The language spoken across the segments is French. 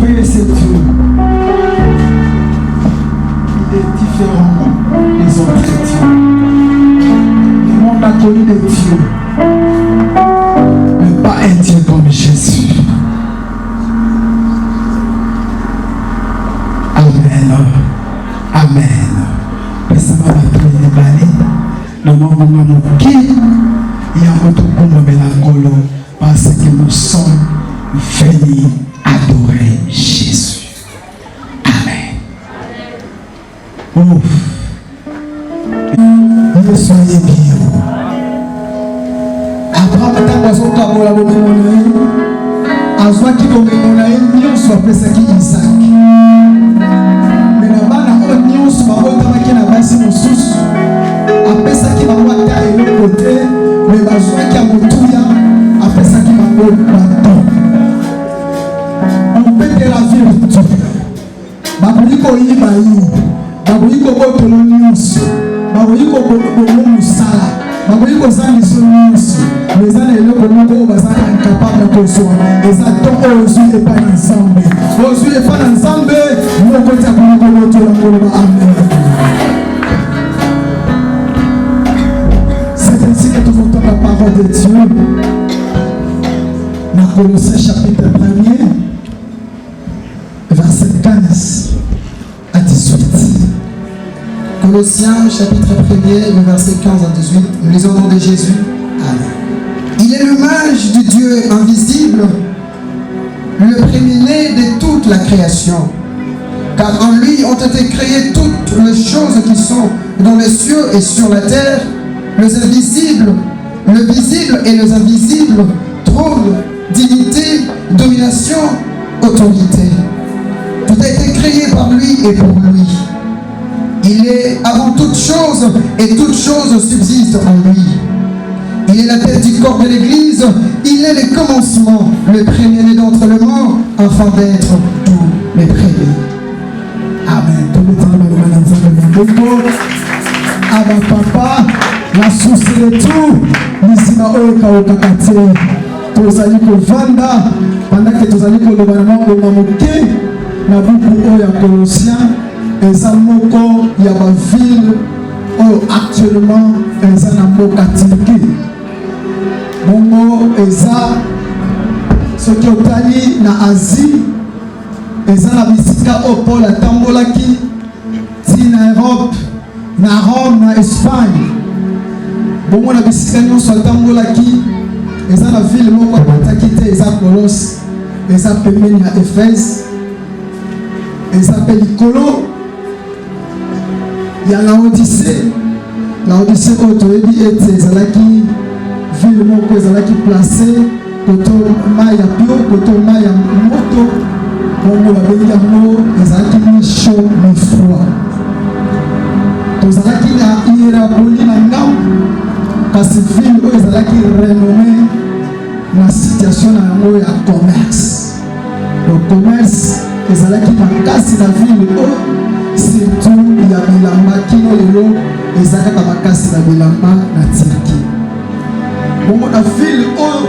trouver ce Dieu. Il est différent des autres dieux. Le monde a connu des dieux, mais pas un Dieu comme Jésus. Amen. Amen. Ça va prier balé. Le moment où nous qui il y a un autre mélancolo parce que nous sommes venus adorer Jésus. Amen. Ouf. Vous soyez bien. Abraham est un oiseau qui a volé à l'homme. Azwa qui tombe dans la haine, soit appelé ça qui Isaac. Mais là-bas, la haine, soit appelé ça qui Nabasi Moussous. Après ça qui va voir à l'autre côté, mais Azwa qui a Moutouya, après ça qui va voir bâton. On peut de la vie de Dieu. Babuliko Ibaï, Babuliko Botolonius, Babuliko Bomusala, Babuliko Zanisonis. Les années là pour nous on va incapable de consommer les attends aux yeux et pas ensemble aux yeux et pas ensemble nous côté pour nous autour de amen. C'est ainsi que nous entendons la parole de Dieu dans Colossiens chapitre 1er verset 15 à 18. Colossiens chapitre 1er le verset 15 à 18. Nous lisons au nom de Jésus. Amen. Il est l'image du Dieu invisible, le premier-né de toute la création. Car en lui ont été créées toutes les choses qui sont dans les cieux et sur la terre, les invisibles, le visible et les invisibles, trône, dignité, domination, autorité. Tout a été créé par lui et pour lui. Il est avant toute chose et toute chose subsiste en lui. Il est la tête du corps de l'Église, il est le commencement, le premier-né d'entre les morts, afin d'être tous les premiers. Amen. Aba papa, la source de tout, Nisima Oka Okakate, Tozali Kovanda, pendant que Tozali Kolobanama Omamoke, Nabuku Oya Colossiens, et Zamoko Yabaville, actuellement, Ezanamoka Tilki. Bongo eza soki otali na Asie eza na bisika o Paul atambolaki ti na Europe na Rome na Espagne bongo na bisika nyonso atambolaki eza na ville moko abataki te eza Colosse eza pembeni ya Éphèse eza pe likolo ya Laodicée oyo toyebi ete ezalaki ville moko ezalaki placé koto mai ya pio koto mai ya moto bongo babengi yango ezalaki mi chaud mi froid tozalaki na Hiéraboli na ngambo kasi ville oyo ezalaki renommé na situation na yango ya commerce. Le commerce ezalaki makasi na ville oyo surtout ya bilamba kino lelo ezalaka makasi na bilamba na Turquie. Bongo na ville oyo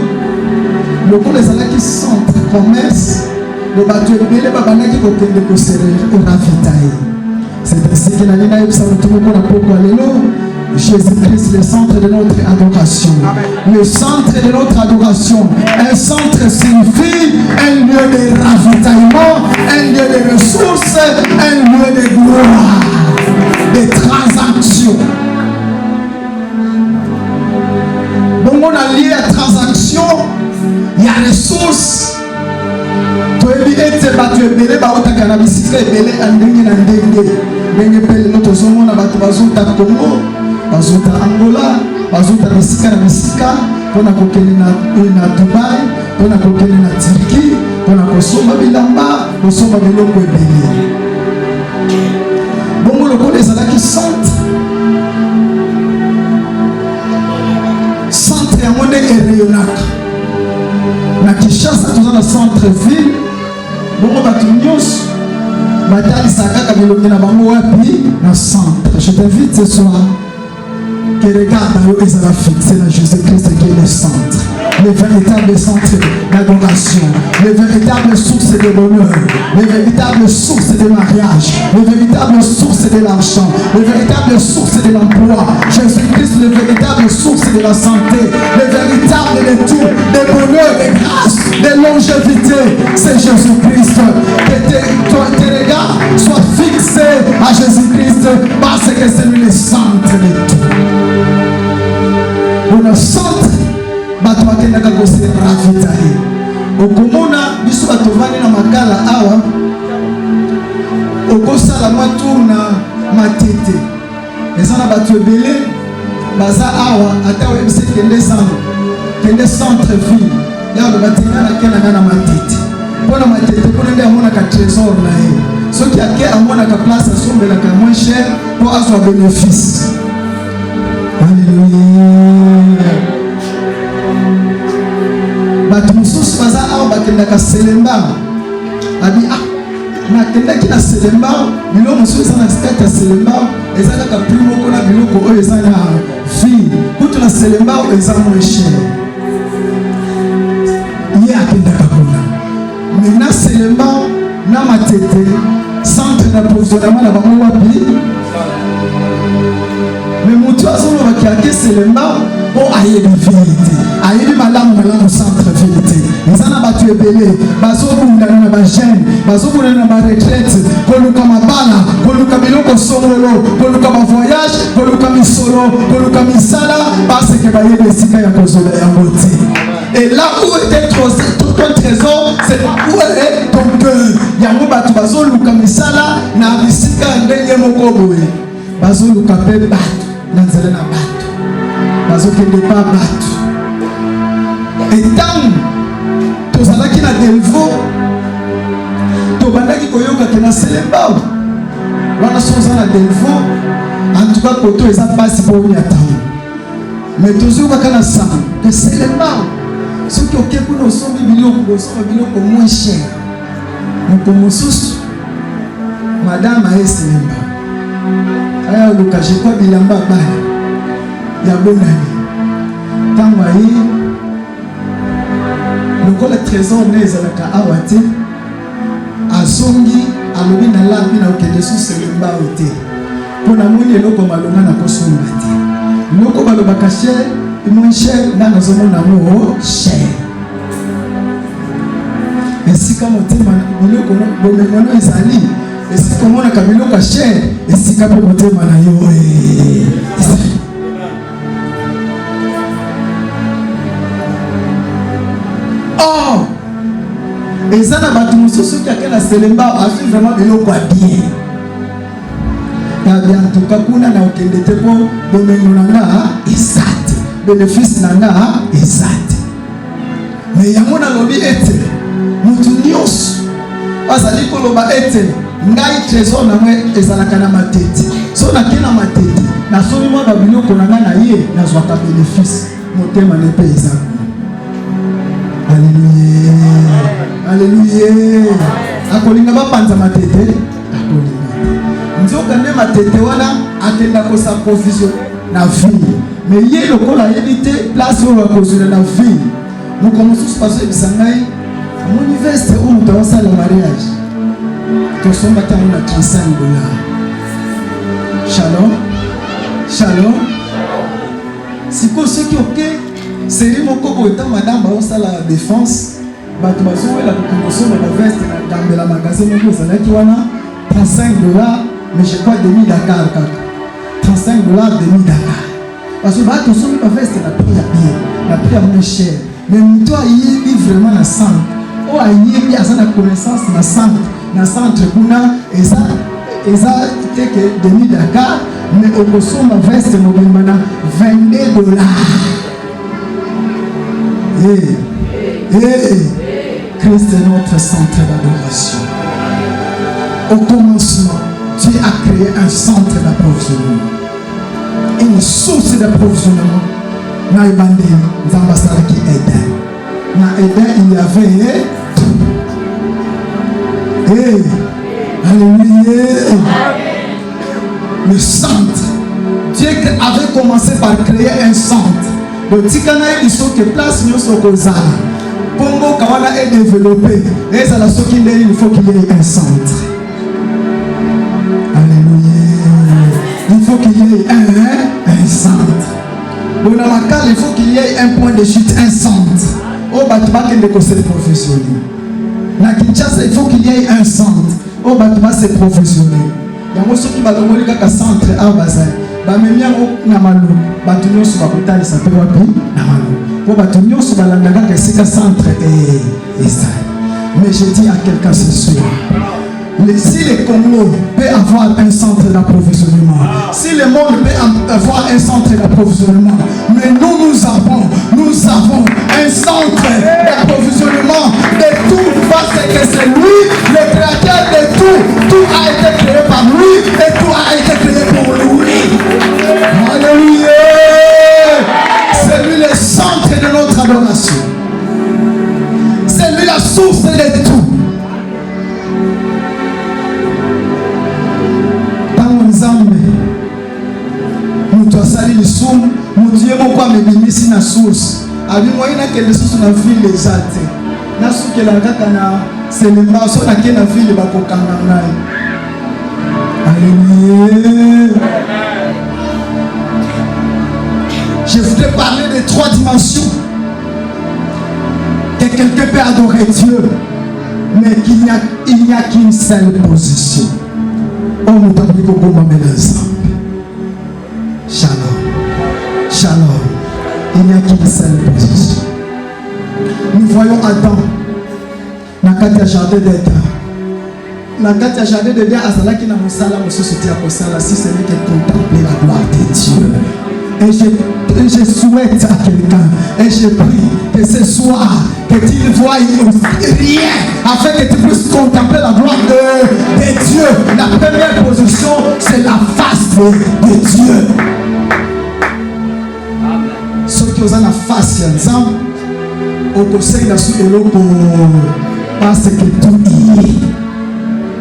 lokola ezalaki centre commerce le bato ebele babandaki kokende koravitaye. C'est ainsi que la ligne ayebisa moto moko na poko lelo Jésus-Christ, le centre de notre adoration. Amen. Le centre de notre adoration. Un centre signifie un lieu de ravitaillement, un lieu de ressources, un lieu de gloire, de transactions. Bon, on a lié à transaction, il y a ressources. Tu es lié à tu es belé, tu es cannabis, tu es belé, Bazuta Angola, bazuta misika na misika, pona kokele na Dubai, pona kokele na Turquie, pona kosomba bilamba, kosomba biloko ebele. Bongo lokola ezalaki centre yango nde erayonaka. Na Kinshasa toza na centre ville, bongo bato nyonso batalisaka kaka bilongi na bango wapi na centre. Je t'invite ce soir que regarde ils ont fixé dans Jésus-Christ qui est le centre, le véritable centre d'adoration, le véritable source de bonheur, le véritable source de mariage, le véritable source de l'argent, le véritable source de l'emploi. Jésus-Christ, le véritable source de la santé, le véritable de tout, de bonheur, de grâce, de longévité, c'est Jésus-Christ. Que tes regards soient fixés à Jésus-Christ parce que c'est lui le centre de tout. Pour le centre, bato bakendaka kose ravitailler. Okomona biso bato vandi na makala awa, okosala matour na matete. Eza na bato ebele baza awa ata oyebisi kende centre ville. Yago batinga na kena na matete. Mpona matete mpona nde amonaka trésor na ye. Soki ake amonaka place asombelaka moins cher po azwa bénéfice. Alléluia. Bato mosusu baza awa bakendaka Selemba. Abi nakendaki na Selemba, biloko mosusu eza na state ya Selemba eza kaka prix moko na biloko oyo eza na ville. Kutu na Selemba eza moins cher. Ye akendaka kuna. Mais na Selemba na matete centre d'approvisionnement na bango wapi. Mais moto azolobaki ake Selemba po ayebi vérité, ayebi malamu centre vérité. Eza na bato ebele bazobundana na bagene, bazobundana na baretraite, koluka mabala, koluka biloko songolo, koluka bavoyage, koluka misolo, koluka misala parce que bayebi esika ya kozela yango te. Et là où était ton trésor, c'est où est ton cœur. Yango bato bazoluka misala na bisika ndenge moko boye. Bazoluka pe bato na nzela na bato. Bazokende pa bato. Et tant tozalaki na Delvaux, tobandaki koyoka ke na Selemba. Wana soza na Delvaux, en tout cas koto eza pasi po ya tango. Mais tozoka kana sa que Selemba. Ce qui est pour nous sommes biloko moins cher. Nous commençons Madame a Selemba. Aya luka je crois bilamba ba. Ya bonani. Tanwaye. Le trésor n'est alaka awate. Azongi alobi na labi na okende su Selemba ote. Pona moni eloko malonga na kosomba te. Loko balobaka cher. Moins cher dans nos hommes d'amour cher. Et si comme on dit, on est sali. Et si comme on a camilo cher, et si comme on dit, oh, et ça n'a pas tout ceux qui a qu'à la Selemba a fait vraiment de l'eau quoi bien. Et bien en tout cas, qu'on a aucun détail pour domaine exact. Bénéfice nanga exact. Mais yango na lobi ete mutu nyos azali koloba ete ngai trésor na mwe ezalaka na matete. So na kena matete na somi mwa babiloko nanga na ye na zwaka bénéfice motema ne pe ezako. Alléluia. Alléluia. Akolinga bapanza matete akolinga. Nzoka nde matete wana akenda ko sa provision na vie. Mais il y a le col à éviter place où on va causer la vie. Nous commençons à passer à mon université où nous avons ça le mariage. Nous sommes à $35. Shalom. Shalom. Si vous avez ok, c'est mon coco étant madame va ça la défense. Bah tu vas jouer la promotion de la veste dans la magasin où vous allez qui wana $35, mais je crois demi Dakar. $35 demi Dakar. Parce que bah ton son pas veste la prix à bien, la prix à moins cher. Mais toi il est vraiment la sang. Oh il y a ça la connaissance na centre kuna et ça était que demi Dakar, mais au consomme la veste mo bana $22. Christ est notre centre d'adoration. Au commencement, Dieu a créé un centre d'approvisionnement. Une source d'approvisionnement. Dans les bandits, nous avons qui Éden. Dans Éden, il y avait alléluia. Le centre Dieu avait commencé par créer un centre. Donc, si il faut que place nous soit causale. Pombo Kawana est développé. Et ça la il faut qu'il y ait un centre. Alléluia. Il faut qu'il y ait un centre. Dans la carte, il faut qu'il y ait un point de chute, un centre. Au bâtiment qui est de conseil professionnel. Dans Kinshasa, il faut qu'il y ait un centre. Au bâtiment, c'est professionnel. Il y a un qui va donner un centre à Bazar. Bamemia Namalu, Batunyo Subakutali Sapewapi, Namalu. Pour Batunyo Subalanga, c'est un centre et ça. Mais je dis à quelqu'un ce soir. Si le Congo peut avoir un centre d'approvisionnement, si le monde peut avoir un centre d'approvisionnement, mais nous avons un centre d'approvisionnement de tout, parce que c'est lui, le créateur de tout. Tout a été créé par lui et tout a été créé pour lui. Alléluia! C'est lui le centre de notre adoration. C'est lui la source de tout. Mutu asali lisumu mutu ye moko amebimisi na source abimoi nakende susu na ville eza te nasukela kaka na célébration nake na ville bakokanga ngai. Alléluia. Je voudrais parler de 3 dimensions que quelqu'un peut adorer Dieu, mais qu'il n'y a qu'une seule position. Shalom. Shalom. Il n'y a qu'une seule position. Nous voyons Adam dans le jardin d'Éden. Dans le jardin d'Éden, Azalaki na musala mususuti ya kosala si ce n'est que contempler la gloire de Dieu. Et je souhaite à quelqu'un, et je prie que ce soir, que tu ne voies rien, afin que tu puisses contempler la gloire de Dieu. La première position, c'est la face de Dieu. Ceux qui ont la face, ensemble, au conseil de ce parce que tout y est.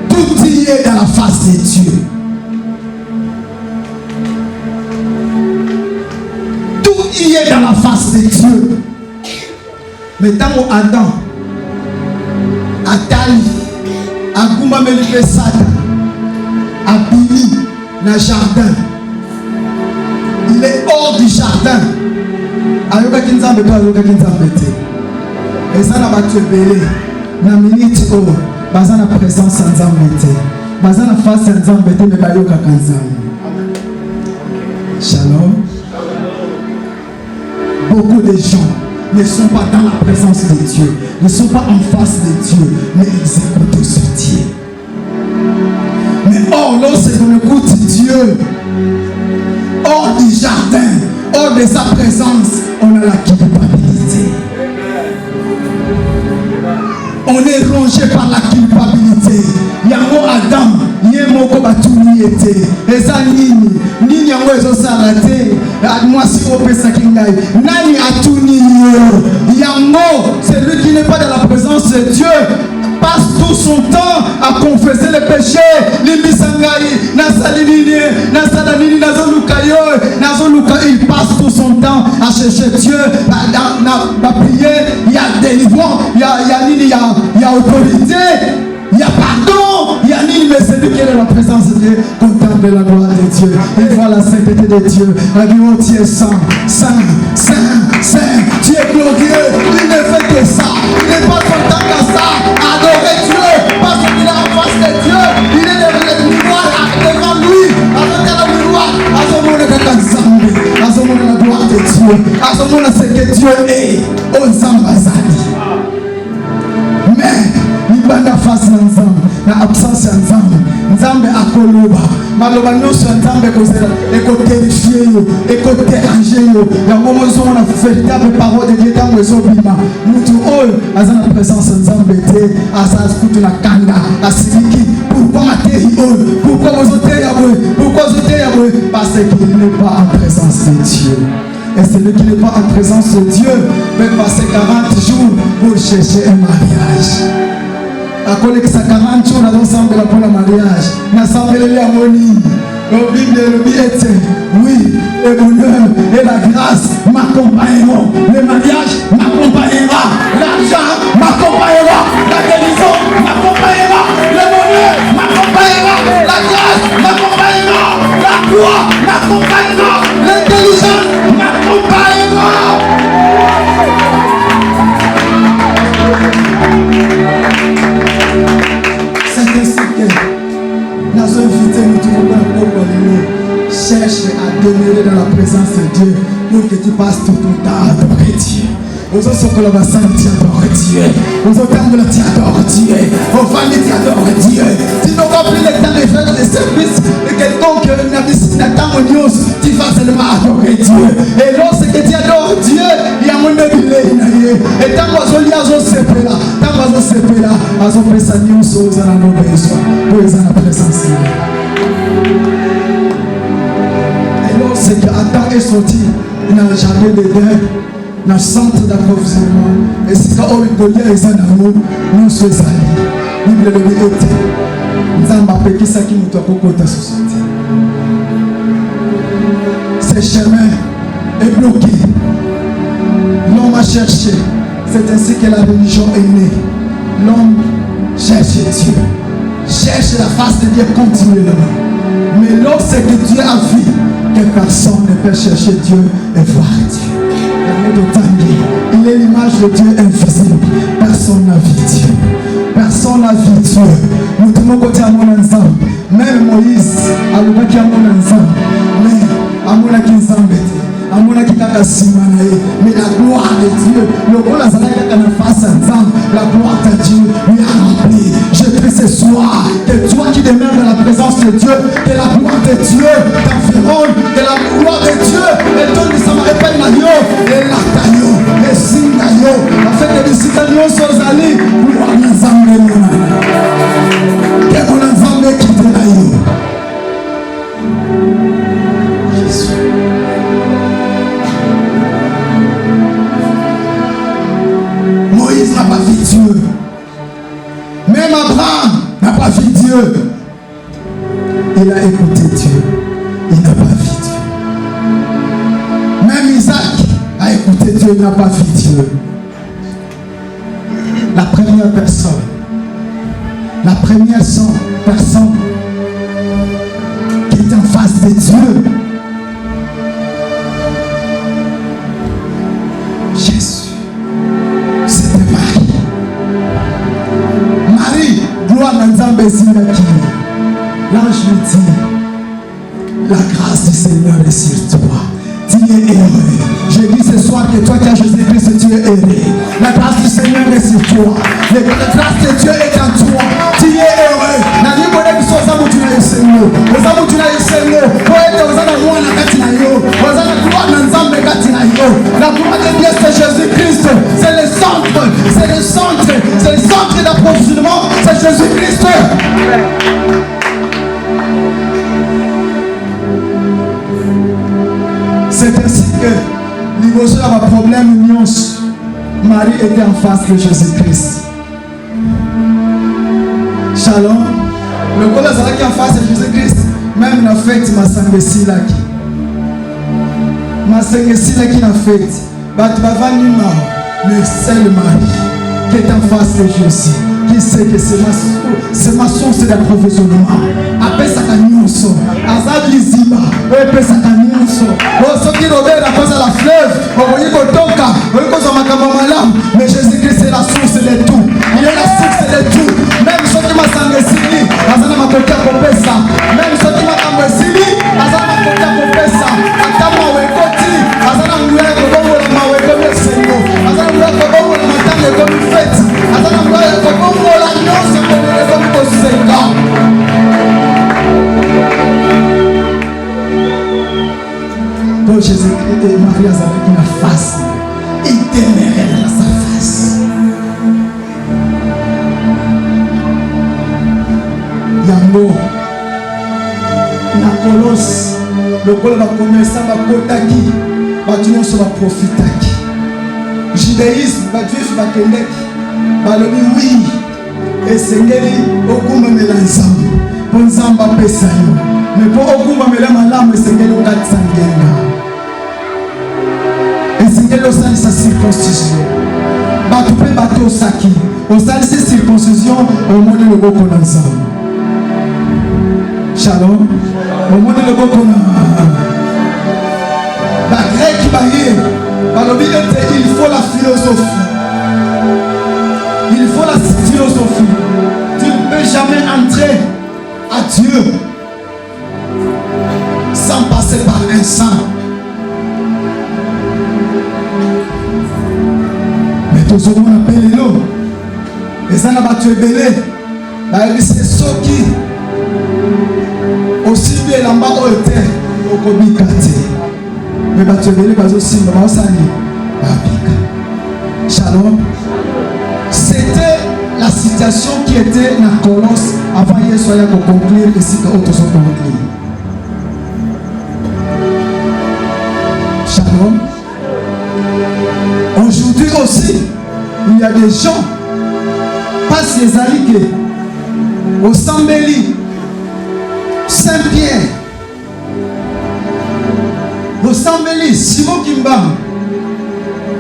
Tout y est dans la face de Dieu. Il est dans la face de Dieu. Mais tant Adam, Atali, Aguma Melipesada, Abili, dans le jardin, il est hors du jardin. Ayoka Kinzambe, Ayoka Kinzambe. Et ça n'a pas tué belé. Dans minute où, dans la présence sans Zambete, dans la face sans Zambete, mais Ayoka Kinzambe. Shalom. Beaucoup de gens ne sont pas dans la présence de Dieu, ne sont pas en face de Dieu, mais ils écoutent ce Dieu. Mais or, lorsqu'on écoute Dieu, hors du jardin, hors de sa présence, on a la culpabilité. On est rongé par la culpabilité. Yango Adam, Yemoko Batuni était. Et ça Nini Yango Ezosarate. Moi si on peut s'akingai. Nani Atuni Yango, c'est lui qui n'est pas dans la présence de Dieu. Passe tout son temps à confesser les péchés. Limbisangari, Nasalinini, Nasalanini, Nazolukayo, il passe tout son temps à chercher Dieu, à prier. Il y a délivrance, il y a autorité, il y a pardon, il y a nini, mais c'est lui qui est dans la présence de Dieu. Contemple la gloire de Dieu. Il voit la sainteté de Dieu. La gloire, tu es saint, saint, saint, saint. Tu es glorieux. Il ne fait que ça. Il n'est pas content qu'à ça. Adorer Dieu parce qu'il est en face de Dieu. Il est devant le miroir devant lui. Avec le miroir, à ce moment-là, la gloire de Dieu. À ce moment-là, c'est que Dieu est au Zambazali. Mais libanda face na Nzambe, na absence ya Nzambe, Nzambe akoloba, maloba nyonso ya Nzambe kozela, ekoterifie yo, ekoteranje yo, yango mozomona véritable parole de Dieu tango ezobima. Mutu oyo aza na présence ya Nzambe te, aza kutu na kanda, asiliki. Pourquoi materi oyo? Pourquoi mozoteya boye? Pourquoi zoteya boye? Parce qu'il n'est pas en présence de Dieu. Et celui qui n'est pas en présence de Dieu peut passer 40 jours pour chercher un mariage. À cause de 40 jours, nous avons pour le mariage. Nous avons les harmonies. La Bible est oui, le bonheur et la grâce m'accompagneront. Le mariage m'accompagnera. L'argent m'accompagnera. La guérison m'accompagnera. Le bonheur m'accompagnera. La grâce m'accompagnera. La gloire m'accompagnera. L'intelligence m'accompagnera. C'est ainsi que nous avons invité nous tout le monde cherche à demeurer dans la présence de Dieu pour que tu passes tout ton temps à adorer Dieu. Aux autres, tu adores Dieu. Aux autres, tu adores Dieu. Aux familles, tu adores Dieu. Tu n'auras plus le temps de faire des services et quelconque n'a pas tu vas seulement adorer Dieu. Et lorsque tu adores Dieu, il y a mon délai. Et tant que tu as là, tant que tu là, à son présence, nous sommes à nos besoins. Pour la présence de Dieu. C'est qu'Adam est sorti dans le jardin d'Éden, dans le centre d'approvisionnement. Et c'est quand on rigolait les animaux, nous sommes allés. Bible le dit, nous avons appris ça qui nous doit beaucoup de la société. Ce chemin est bloqué. L'homme a cherché. C'est ainsi que la religion est née. L'homme cherche Dieu. Cherche la face de Dieu continuellement. Mais lorsque Dieu a vu que personne ne peut chercher Dieu et voir Dieu, il est l'image de Dieu invisible. Personne n'a vu Dieu. Personne n'a vu Dieu. Nous devons côté à mon ensemble. Même Moïse a le bac à mon ensemble. Mais à mon ensemble. Mais la gloire de Dieu, le rôle de la gloire de Dieu lui a rempli. Je prie ce soir que toi qui demeures dans la présence de Dieu, que la gloire de Dieu t'environne, que la gloire de Dieu et donne les Samaritains et l'Artayo, et Singayo, afin que les citadins soient allés pour un ensemble. Que mon ensemble quitte l'aïe. Jésus. Moïse n'a pas vu Dieu. Même Abraham n'a pas vu Dieu. Il a écouté Dieu. Il n'a pas vu Dieu. Même Isaac a écouté Dieu. Il n'a pas vu Dieu. La première personne. La première personne qui est en face de Dieu. Jésus. L'ange lui dit, la grâce du Seigneur est sur toi. Tu es heureux. Je dis ce soir que toi qui as Jésus-Christ, tu es heureux. La grâce du Seigneur est sur toi. La grâce de Dieu est en toi. Tu es heureux. La gloire de Dieu, c'est Jésus-Christ. C'est le centre. C'est le centre. C'est le centre d'approvisionnement. C'est Jésus-Christ. C'est ainsi que niveau sur un problème Marie était en face de Jésus-Christ. Shalom. Le col est en face de Jésus-Christ. Même la fête m'a semblé si là qui. Ma sengesi qui n'a fait. Mais c'est le mari qui est en face de Jésus. Qui sait que c'est ma source d'approvisionnement. Après ça, Kanyuso. Azad Liziba. Après ça, Kanyuso. Oh, ce qui robert à cause de la fleuve. Oh, voyez Kotonka. Voyez cause de ma kamamalam. Mais Jésus-Christ c'est la source de tout. Il est la source de tout. Même ceux qui m'a sangé, Azana m'a côté à Kopesa. Même ceux qui m'a sangé, Azana m'a côté à Kopesa. Atama Wekoti. Azana Mouya Kobo la Maweko Sengo. Azana Mouya Kobo la Matane comme fête. Azana Mouya Kobo. Donc Jésus-Christ et Marie avec une face. Il demeurait dans sa face. Yango na Colosse le col va commencer à kotaki batuno so va profitaki. Judaïsme va Dieu va kelek balobi oui. Et c'est qu'elle est au Koumé Melanzam. Pour Zamba Pesayo. Mais pour au Koumé circoncision. Bato pe bato osaki. Osalisi circoncision omoni loboko na Nzambe. Shalom. Omoni loboko na ba grec baye. Balobi ete il faut la philosophie. Il faut la philosophie. Tu ne peux jamais entrer à Dieu sans passer par un saint. Mais tout ce qu'on appelle l'eau, et ça n'a pas tué belé. C'est ce qui aussi bien là-bas au terre au Kobikate. Mais tu es belé parce aussi dans sa vie. Shalom. C'était la situation qui était dans Colosse avant hier soir pour conclure ici que autres sont conclure. Shalom. Aujourd'hui aussi, il y a des gens, pas ces alliés, au Sambeli, Saint-Pierre, au Sambeli, Simon Kimba,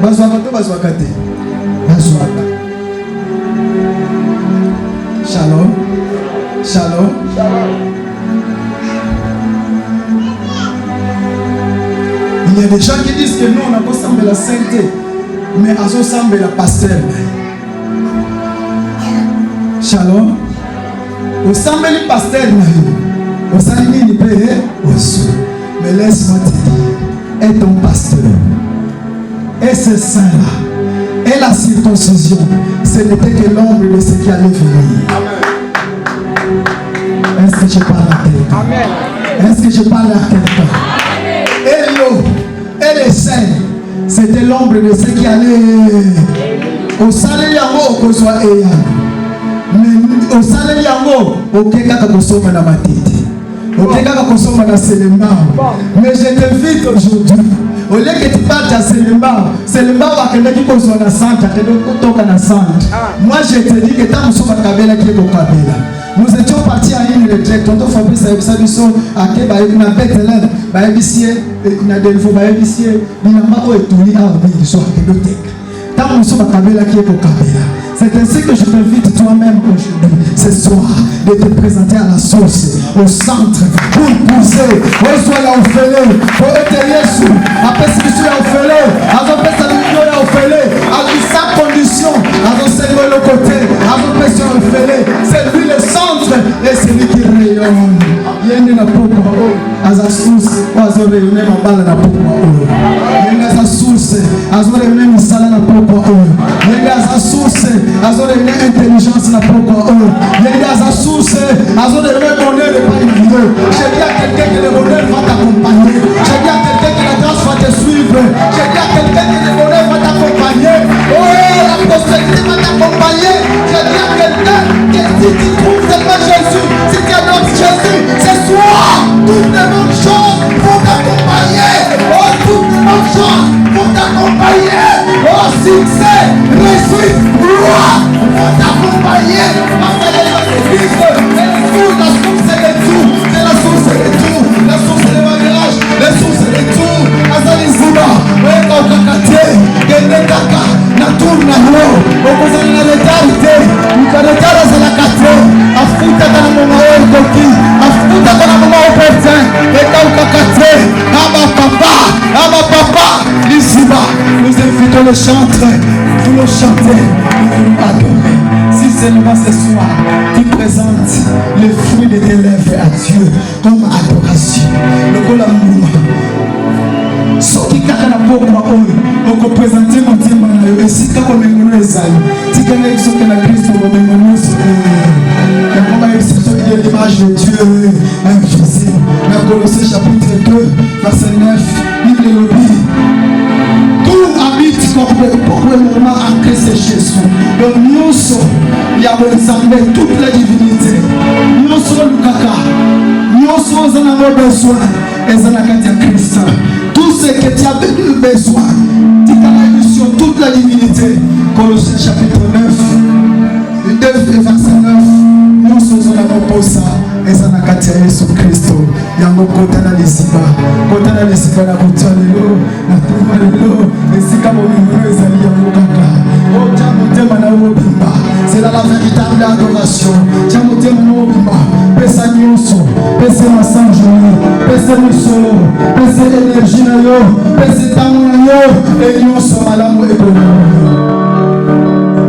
Bazouakato, Bazouakate, Bazouaka. Shalom. Shalom. Il y a des gens qui disent que nous on a pas semblé la sainteté, mais à ce semble la pasteur. Shalom. Au semble le pasteur, au semble il peut mais laisse-moi te dire, est ton pasteur, et ce saint-là, et la circoncision, ce n'était que l'ombre de ce qui allait venir. Est-ce que je parle à quelqu'un? Est-ce que je parle à quelqu'un? Et l'eau, et les saints, c'était l'ombre de ce qui allait. Au salaire yango, qu'on soit ayant. Mais au salaire yango, au keka kosoma na matiti. Au keka kosoma na selemba. Mais je t'invite aujourd'hui. Au lieu que tu partes à Selemba, Selemba va quelqu'un qui soit dans le centre, moi je te dis que tant que tu Kabela qui est au Kabela. Nous étions partis à une retraite. Tonton Fabrice a dit à Québec, na Bethlehem, ba ébicier, na Delfo, ba ébicier, binamba o etuli a obi so Québec. Tant que tu Kabela qui est au Kabela. C'est ainsi que je t'invite toi-même aujourd'hui, ce soir, de te présenter à la source, au centre, pour pousser, pour soit l'orphelin, pour être Jésus. Après ce que tu es orphelin, avant que ça ne soit orphelin, avec sa condition, avant c'est le côté, avant que tu es orphelin, c'est lui le centre et c'est lui qui rayonne. Il y a une pourquoi, à sa source, à sa rayonner ma balle à pourquoi. Il y a sa source, à sa rayonner ma salle à pourquoi. Il y a sa source, à sa rayonner intelligence à pourquoi. Il y a sa source, à sa rayonner bonheur de pas une vidéo. J'ai dit à quelqu'un que le bonheur va t'accompagner. J'ai dit à quelqu'un que la grâce va te suivre. J'ai dit à quelqu'un que le bonheur va t'accompagner. Oh, la prospérité va t'accompagner. J'ai dit à quelqu'un que si tu trouves seulement Jésus, si tu annonces Jésus, ce soir, toutes les bonnes choses pour t'accompagner. Oh, toutes les bonnes choses pour t'accompagner. Oh, succès, réussite, gloire pour t'accompagner. Parce que les gens se disent que la source est de tout. C'est la source de tout. La source de mariage, la source de tout. Azali Ziba, Weka Ukakate, Kende Kaka, Natur Nahlo, Okozani na retarite, Ukaretara Zalakate, Afuta kana mama wao koki, Afuta kana mama wao pete, Weka Ukakate, Aba papa, Liziba, nous invitons le chanteur, vous le chantez, vous nous adorez. Si seulement ce soir, tu présentes le fruit de tes lèvres à Dieu comme adoration. Le Kolamouma. Ce qui kaka na pokwa oyo, oko présenter mon témoin na yo, et si kako mengono ezali, si kana yo soke na Christ mo mengono soke. La combat est de l'image de Dieu invisible. Dans Colossiens chapitre 2, verset 9, il le dit. Tout habite corporellement en Christ Jésus. Donc nous sommes, il y a ensemble toute la divinité. Nous sommes le caca. Nous sommes en besoin. Et c'est la Christ. Tout ce que tu as besoin, tu as sur toute la divinité. Colossiens chapitre 9, 2 verset 9. Nous sommes en besoin. Et ça n'a qu'à tirer sur Christ. Il y a un côté dans les ciba. Côté dans les ciba, la couture de l'eau, la tour de l'eau. Et si comme on est ezala la véritable adoration. Tia motema mobimba, pesa nyonso, pesa masanjoli, pesa misolo, pesa énergie na yo, pesa ntango na yo, et nyonso malamu ekolo.